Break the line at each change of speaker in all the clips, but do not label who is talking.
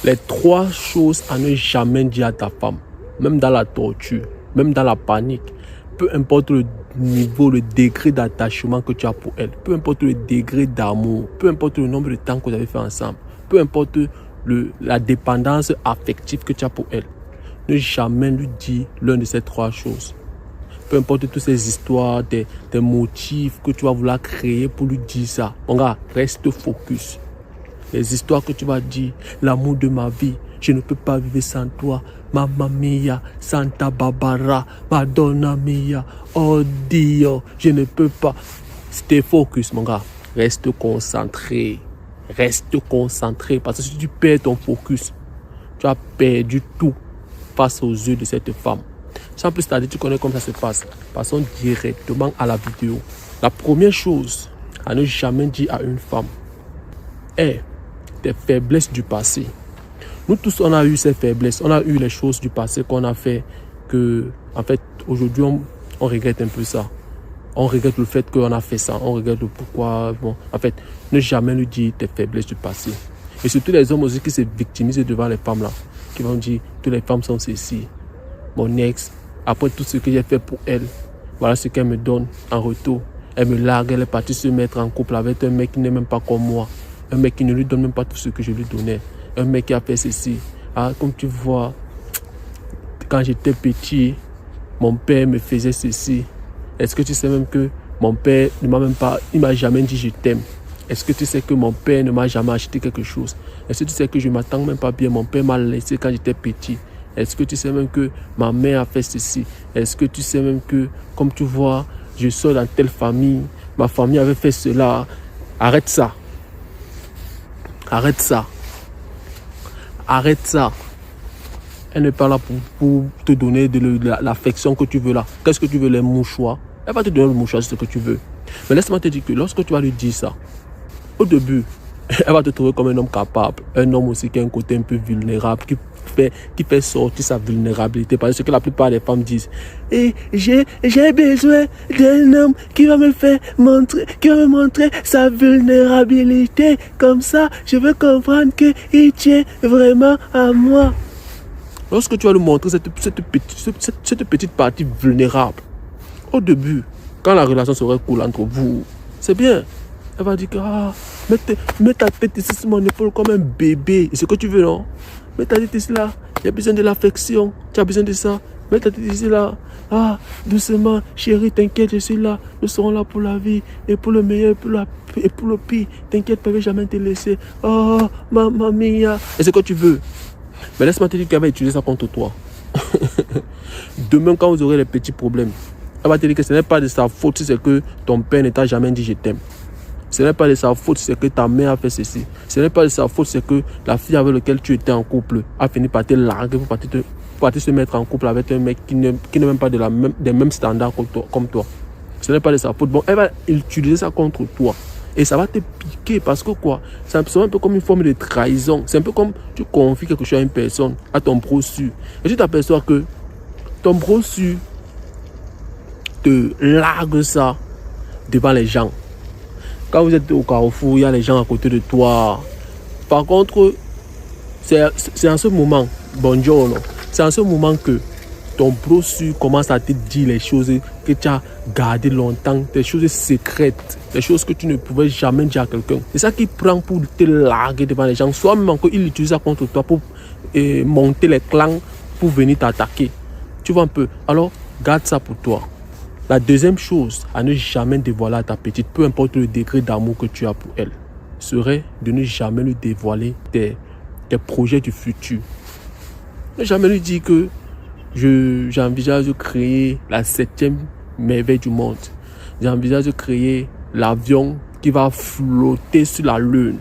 Les 3 choses à ne jamais dire à ta femme, même dans la torture, même dans la panique, peu importe le niveau, le degré d'attachement que tu as pour elle, peu importe le degré d'amour, peu importe le nombre de temps que vous avez fait ensemble, peu importe la dépendance affective que tu as pour elle, ne jamais lui dire l'une de ces 3 choses. Peu importe toutes ces histoires, des motifs que tu vas vouloir créer pour lui dire ça. Mon gars, reste focus. Les histoires que tu vas dire, l'amour de ma vie, je ne peux pas vivre sans toi. Mamma mia, Santa Barbara, Madonna mia, oh Dio, je ne peux pas. Stay focus, mon gars. Reste concentré. Reste concentré. Parce que si tu perds ton focus, tu as perdu tout face aux yeux de cette femme. Sans plus tarder, tu connais comment ça se passe. Passons directement à la vidéo. La première chose à ne jamais dire à une femme est des faiblesses du passé. Nous tous, on a eu ces faiblesses. On a eu les choses du passé qu'on a fait que, en fait, aujourd'hui, on regrette un peu ça. On regrette le fait qu'on a fait ça. On regrette le pourquoi. Bon, en fait, ne jamais lui dire tes faiblesses du passé. Et surtout les hommes aussi qui se victimisent devant les femmes là. Qui vont dire, toutes les femmes sont ceci. Mon ex, après tout ce que j'ai fait pour elle, voilà ce qu'elle me donne en retour. Elle me largue, elle est partie se mettre en couple avec un mec qui n'est même pas comme moi. Un mec qui ne lui donne même pas tout ce que je lui donnais. Un mec qui a fait ceci. Ah, comme tu vois, quand j'étais petit, mon père me faisait ceci. Est-ce que tu sais même que mon père ne m'a même pas, il m'a jamais dit je t'aime. Est-ce que tu sais que mon père ne m'a jamais acheté quelque chose? Est-ce que tu sais que je ne m'attends même pas bien? Mon père m'a laissé quand j'étais petit. Est-ce que tu sais même que ma mère a fait ceci? Est-ce que tu sais même que, comme tu vois, je sors dans telle famille, ma famille avait fait cela? Arrête ça. Arrête ça. Arrête ça. Elle n'est pas là pour te donner de l'affection que tu veux là. Qu'est-ce que tu veux, les mouchoirs? Elle va te donner le mouchoir, c'est ce que tu veux. Mais laisse-moi te dire que lorsque tu vas lui dire ça, au début, elle va te trouver comme un homme capable. Un homme aussi qui a un côté un peu vulnérable, qui fait sortir sa vulnérabilité. Parce que la plupart des femmes disent et j'ai besoin d'un homme qui va me montrer sa vulnérabilité. Comme ça, je veux comprendre qu'il tient vraiment à moi. Lorsque tu vas lui montrer cette petite partie vulnérable, au début, quand la relation serait cool entre vous, c'est bien. Elle va dire que mets ta tête ici sur mon épaule comme un bébé. C'est ce que tu veux, non? Mets ta tête ici là. Il y a besoin de l'affection. Tu as besoin de ça. Mets ta tête ici là. Ah, doucement, chérie, t'inquiète, je suis là. Nous serons là pour la vie. Et pour le meilleur et pour le pire. T'inquiète, je ne vais jamais te laisser. Oh, mamma mia. Et c'est ce que tu veux. Mais laisse-moi te dire qu'elle va utiliser ça contre toi. Demain, quand vous aurez les petits problèmes, elle va te dire que ce n'est pas de sa faute si c'est que ton père ne t'a jamais dit je t'aime. Ce n'est pas de sa faute, c'est que ta mère a fait ceci. Ce n'est pas de sa faute, c'est que la fille avec laquelle tu étais en couple a fini par te larguer pour partir se mettre en couple avec un mec qui n'est même pas des mêmes standards comme toi. Ce n'est pas de sa faute. Bon, elle va utiliser ça contre toi. Et ça va te piquer parce que quoi? C'est un peu comme une forme de trahison. C'est un peu comme tu confies quelque chose à une personne, à ton bro sûr. Et tu t'aperçois que ton bro sûr te largue ça devant les gens. Quand vous êtes au carrefour, il y a les gens à côté de toi. Par contre, c'est en ce moment, bonjour, c'est en ce moment que ton bro sûr commence à te dire les choses que tu as gardées longtemps, des choses secrètes, des choses que tu ne pouvais jamais dire à quelqu'un. C'est ça qu'il prend pour te larguer devant les gens. Soit même encore, il utilise ça contre toi pour monter les clans pour venir t'attaquer. Tu vois un peu. Alors, garde ça pour toi. La deuxième chose à ne jamais dévoiler à ta petite, peu importe le degré d'amour que tu as pour elle, serait de ne jamais lui dévoiler tes projets du futur. Ne jamais lui dire que j'envisage de créer la 7e merveille du monde. J'envisage de créer l'avion qui va flotter sur la lune.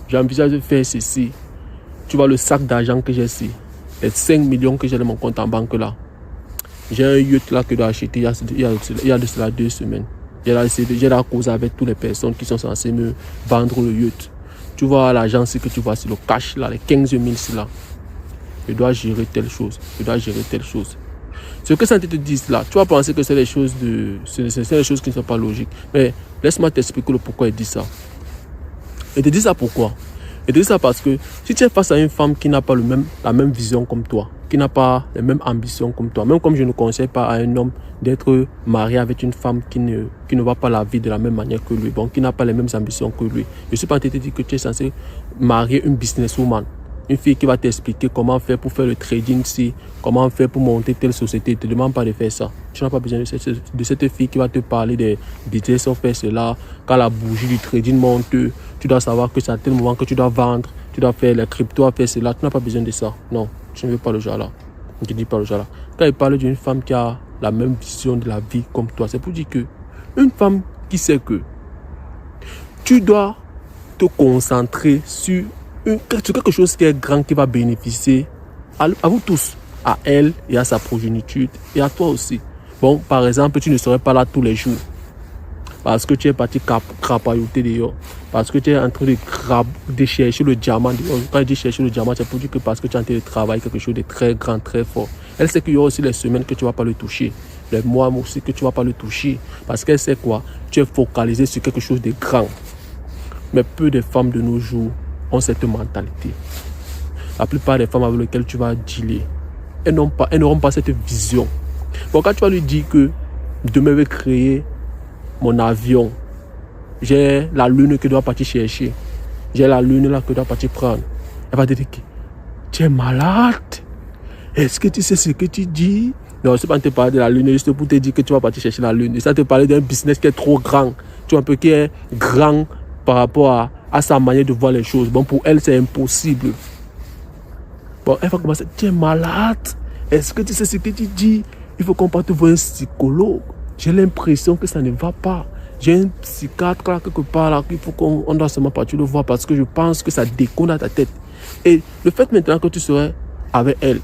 J'envisage de faire ceci. Tu vois le sac d'argent que j'ai ici, les 5 millions que j'ai dans mon compte en banque là. J'ai un yacht là que je dois acheter il y a de cela 2 semaines. J'ai la cause avec toutes les personnes qui sont censées me vendre le yacht. Tu vois l'agence que tu vois sur le cash là, les 15 000 là. Je dois gérer telle chose. Je dois gérer telle chose. Ce que ça te dit là, tu vas penser que c'est des choses qui ne sont pas logiques. Mais laisse-moi t'expliquer le pourquoi il dit ça. Il te dit ça pourquoi? Et c'est ça parce que si tu es face à une femme qui n'a pas la même vision comme toi, qui n'a pas les mêmes ambitions comme toi, même comme je ne conseille pas à un homme d'être marié avec une femme qui ne voit pas la vie de la même manière que lui, bon, qui n'a pas les mêmes ambitions que lui. Je ne suis pas en train de te dire que tu es censé marier une businesswoman, une fille qui va t'expliquer comment faire pour faire le trading ici, comment faire pour monter telle société. Ne te demande pas de faire ça. Tu n'as pas besoin de cette fille qui va te parler des business, on fait cela. Quand la bougie du trading monte, tu dois savoir que c'est à tel moment que tu dois vendre, tu dois faire les cryptos, faire cela. Tu n'as pas besoin de ça. Non, je ne veux pas le genre là. Je ne te dis pas le genre là. Quand il parle d'une femme qui a la même vision de la vie comme toi, c'est pour dire que une femme qui sait que tu dois te concentrer sur quelque chose qui est grand, qui va bénéficier à vous tous, à elle et à sa progéniture et à toi aussi. Bon, par exemple, tu ne serais pas là tous les jours parce que tu es parti crapailloter dehors, parce que tu es en train de chercher le diamant dehors. Quand je dis chercher le diamant, c'est pour dire que parce que tu es en train de travailler quelque chose de très grand, très fort. Elle sait qu'il y aura aussi les semaines que tu ne vas pas le toucher, les mois aussi que tu ne vas pas le toucher, parce qu'elle sait quoi? Tu es focalisé sur quelque chose de grand. Mais peu de femmes de nos jours ont cette mentalité. La plupart des femmes avec lesquelles tu vas dealer, elles n'auront pas cette vision. Bon, quand tu vas lui dire que demain je vais créer mon avion, j'ai la lune que je dois partir chercher, j'ai la lune là que je dois partir prendre, elle va te dire que tu es malade. Est-ce que tu sais ce que tu dis? Non, je ne sais pas te parler de la lune juste pour te dire que tu vas partir chercher la lune. Et ça te parler d'un business qui est trop grand. Tu vois un peu qui est grand par rapport à sa manière de voir les choses. Bon, pour elle, c'est impossible. Bon, elle va commencer. Tu es malade. Est-ce que tu sais ce que tu dis? Il faut qu'on parte voir un psychologue. J'ai l'impression que ça ne va pas. J'ai un psychiatre là, quelque part là, qu'il faut qu'on doit seulement partir le voir parce que je pense que ça déconne dans ta tête. Et le fait maintenant que tu serais avec elle,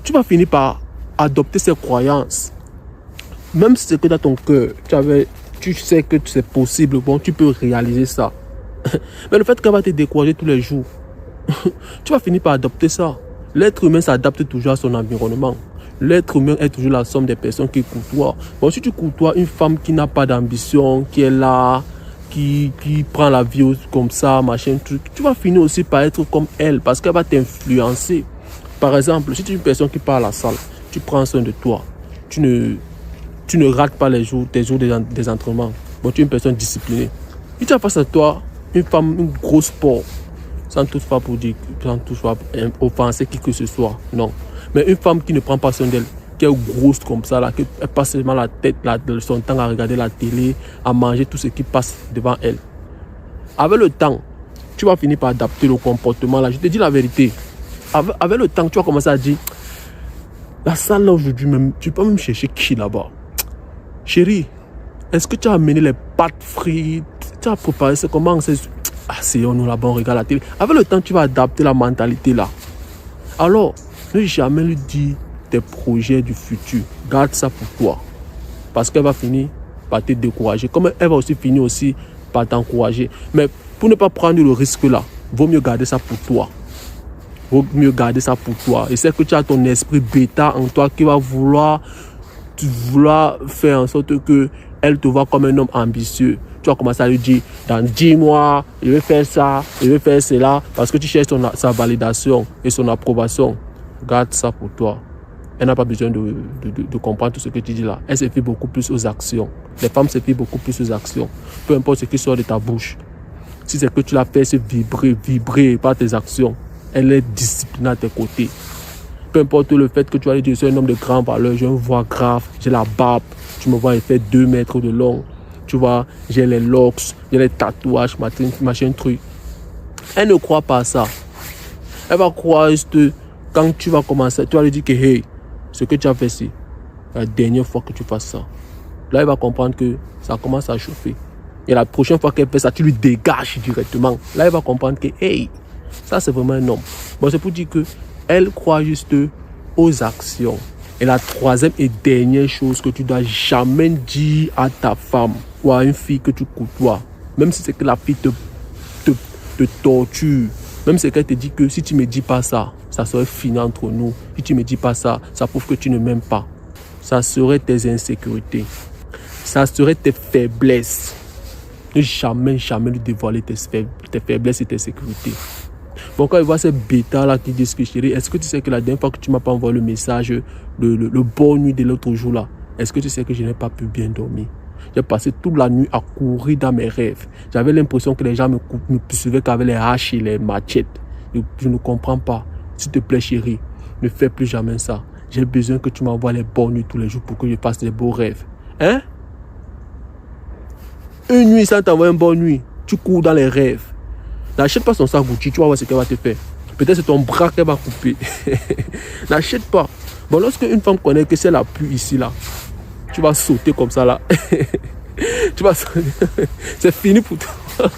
tu vas finir par adopter ses croyances. Même si c'est que dans ton cœur, tu sais que c'est possible, bon, tu peux réaliser ça. Mais le fait qu'elle va te décourager tous les jours, tu vas finir par adopter ça. L'être humain s'adapte toujours à son environnement. L'être humain est toujours la somme des personnes qui côtoient. Bon, si tu côtoies une femme qui n'a pas d'ambition, qui est là, qui prend la vie comme ça, machin, truc, tu vas finir aussi par être comme elle parce qu'elle va t'influencer. Par exemple, si tu es une personne qui part à la salle, tu prends soin de toi. Tu ne rates pas tes jours des entraînements. Bon, tu es une personne disciplinée. Si tu as face à toi une femme, une grosse sport, sans toutefois offenser qui que ce soit, non. Mais une femme qui ne prend pas soin d'elle, qui est grosse comme ça, là, qui passe seulement la tête, son temps à regarder la télé, à manger tout ce qui passe devant elle. Avec le temps, tu vas finir par adapter le comportement là. Je te dis la vérité. Avec le temps, tu vas commencer à dire, la salle là aujourd'hui, même, tu peux même chercher qui là-bas. Chérie, est-ce que tu as amené les pâtes frites? Tu as préparé ça comment? Asseyons-nous là-bas, on regarde la télé. Avec le temps, tu vas adapter la mentalité là. Alors, ne jamais lui dire tes projets du futur. Garde ça pour toi. Parce qu'elle va finir par te décourager. Comme elle va aussi finir aussi par t'encourager. Mais pour ne pas prendre le risque là, vaut mieux garder ça pour toi. Vaut mieux garder ça pour toi. Et c'est que tu as ton esprit bêta en toi qui va vouloir faire en sorte que elle te voit comme un homme ambitieux. Tu vas commencer à lui dire, dans 10 mois, je vais faire ça, je vais faire cela, parce que tu cherches sa validation et son approbation. Garde ça pour toi. Elle n'a pas besoin de comprendre tout ce que tu dis là. Elle se fie beaucoup plus aux actions. Les femmes se fient beaucoup plus aux actions. Peu importe ce qui sort de ta bouche. Si c'est que tu la fais vibrer par tes actions, elle est disciplinée à tes côtés. Peu importe le fait que tu vas lui dire, je suis un homme de grande valeur, j'ai une voix grave, j'ai la barbe, tu me vois, elle fait 2 mètres de long. Tu vois, j'ai les locks, j'ai les tatouages, machin truc. Elle ne croit pas à ça. Elle va croire juste quand tu vas commencer, tu vas lui dire que hey, ce que tu as fait, c'est la dernière fois que tu fasses ça. Là, elle va comprendre que ça commence à chauffer. Et la prochaine fois qu'elle fait ça, tu lui dégages directement. Là, elle va comprendre que hey, ça c'est vraiment un homme. Bon, c'est pour dire que elle croit juste aux actions. Et la troisième et dernière chose que tu dois jamais dire à ta femme ou à une fille que tu côtoies, même si c'est que la fille te torture, même si c'est qu'elle te dit que si tu ne me dis pas ça, ça serait fini entre nous. Si tu ne me dis pas ça, ça prouve que tu ne m'aimes pas. Ça serait tes insécurités. Ça serait tes faiblesses. Ne jamais lui dévoiler tes faiblesses et tes sécurités. Bon, quand il voit ces bêtas-là qui disent que chérie, est-ce que tu sais que la dernière fois que tu m'as pas envoyé le message, le bonne nuit de l'autre jour là, est-ce que tu sais que je n'ai pas pu bien dormir? J'ai passé toute la nuit à courir dans mes rêves. J'avais l'impression que les gens me poursuivaient qu'avec les haches et les machettes. Je ne comprends pas. S'il te plaît, chérie, ne fais plus jamais ça. J'ai besoin que tu m'envoies les bonnes nuits tous les jours pour que je fasse des beaux rêves. Hein? Une nuit sans t'envoyer une bonne nuit, tu cours dans les rêves. N'achète pas son sac Gucci, tu vas voir ce qu'elle va te faire. Peut-être c'est ton bras qu'elle va couper. N'achète pas. Bon, lorsque une femme connaît que c'est la pluie ici, là, tu vas sauter comme ça, là. Tu vas sauter. C'est fini pour toi.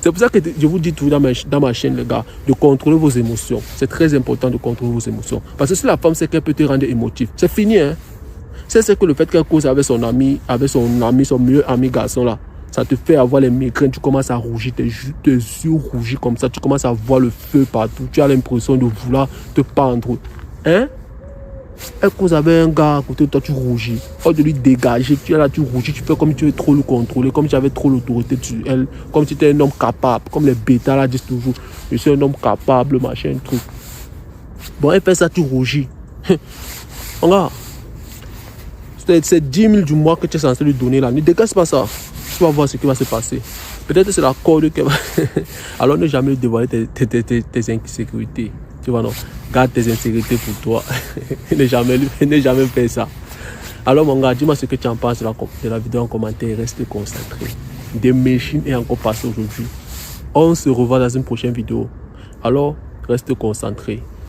C'est pour ça que je vous dis toujours dans ma chaîne, les gars, de contrôler vos émotions. C'est très important de contrôler vos émotions. Parce que si la femme sait qu'elle peut te rendre émotif, c'est fini, hein. C'est que le fait qu'elle cause avec son ami, son meilleur ami garçon, là, ça te fait avoir les migraines, tu commences à rougir, tes yeux rougis comme ça, tu commences à voir le feu partout, tu as l'impression de vouloir te pendre. Hein? Elle cause avec un gars à côté de toi, tu rougis. Au lieu de lui dégager, tu es là, tu rougis, tu fais comme si tu veux trop le contrôler, comme si tu avais trop l'autorité sur elle, comme si tu étais un homme capable, comme les bêtas là disent toujours, je suis un homme capable, machin, truc. Bon, elle fait ça, tu rougis. Regarde, c'est 10 000 du mois que tu es censé lui donner là, ne dégage pas ça. Tu vas voir ce qui va se passer. Peut-être que c'est la corde qu'elle va... Alors ne jamais dévoiler tes insécurités. Tu vois, non? Garde tes insécurités pour toi. ne jamais faire ça. Alors mon gars, dis-moi ce que tu en penses de la vidéo en commentaire. Reste concentré. Des machines est encore passé aujourd'hui. On se revoit dans une prochaine vidéo. Alors, reste concentré.